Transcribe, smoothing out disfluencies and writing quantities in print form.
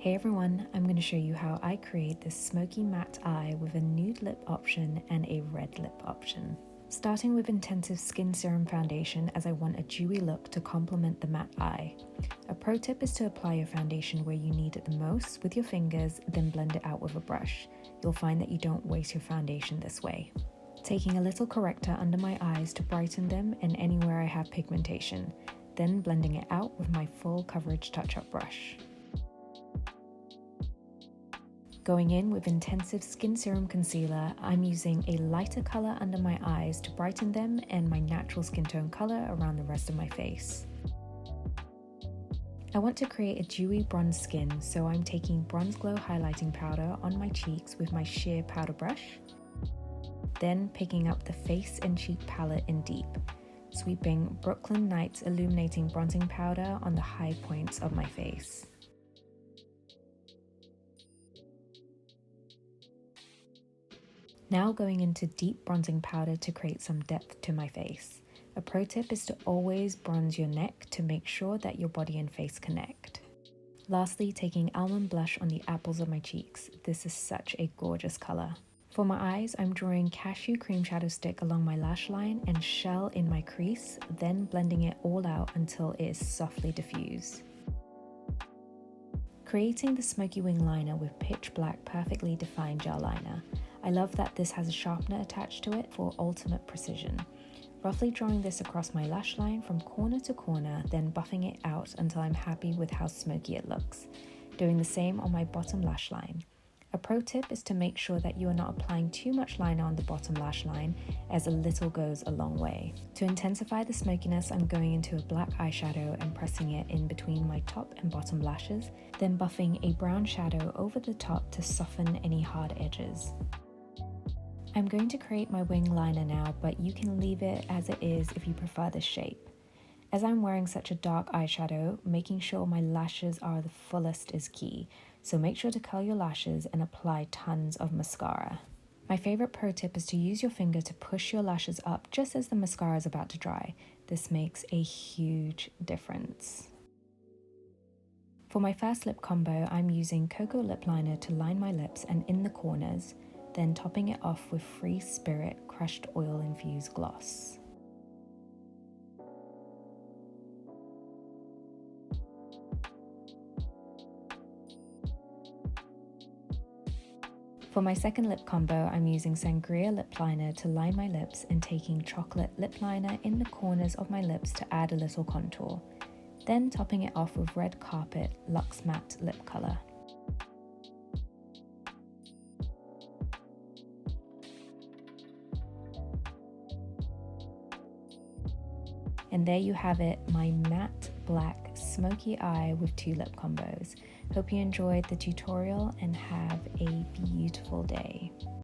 Hey everyone, I'm going to show you how I create this smoky matte eye with a nude lip option and a red lip option. Starting with Intensive Skin Serum Foundation, as I want a dewy look to complement the matte eye. A pro tip is to apply your foundation where you need it the most with your fingers, then blend it out with a brush. You'll find that you don't waste your foundation this way. Taking a little corrector under my eyes to brighten them and anywhere I have pigmentation, then blending it out with my full coverage touch-up brush. Going in with Intensive Skin Serum Concealer, I'm using a lighter color under my eyes to brighten them and my natural skin tone color around the rest of my face. I want to create a dewy bronze skin, so I'm taking Bronze Glow highlighting powder on my cheeks with my sheer powder brush, then picking up the face and cheek palette in Deep, sweeping Brooklyn Nights illuminating bronzing powder on the high points of my face. Now going into deep bronzing powder to create some depth to my face. A pro tip is to always bronze your neck to make sure that your body and face connect. Lastly, taking almond blush on the apples of my cheeks. This is such a gorgeous color. For my eyes, I'm drawing Cashew cream shadow stick along my lash line and shell in my crease, then blending it all out until it is softly diffused. Creating the smoky wing liner with pitch black perfectly defined gel liner. I love that this has a sharpener attached to it for ultimate precision. Roughly drawing this across my lash line from corner to corner, then buffing it out until I'm happy with how smoky it looks. Doing the same on my bottom lash line. A pro tip is to make sure that you are not applying too much liner on the bottom lash line, as a little goes a long way. To intensify the smokiness, I'm going into a black eyeshadow and pressing it in between my top and bottom lashes, then buffing a brown shadow over the top to soften any hard edges. I'm going to create my wing liner now, but you can leave it as it is if you prefer this shape. As I'm wearing such a dark eyeshadow, making sure my lashes are the fullest is key, so make sure to curl your lashes and apply tons of mascara. My favorite pro tip is to use your finger to push your lashes up just as the mascara is about to dry. This makes a huge difference. For my first lip combo, I'm using Cocoa Lip Liner to line my lips and in the corners, then topping it off with Free Spirit Crushed Oil Infused Gloss. For my second lip combo, I'm using Sangria Lip Liner to line my lips and taking Chocolate Lip Liner in the corners of my lips to add a little contour, then topping it off with Red Carpet Luxe Matte Lip Color. And there you have it, my matte black smoky eye with 2 lip combos. Hope you enjoyed the tutorial and have a beautiful day.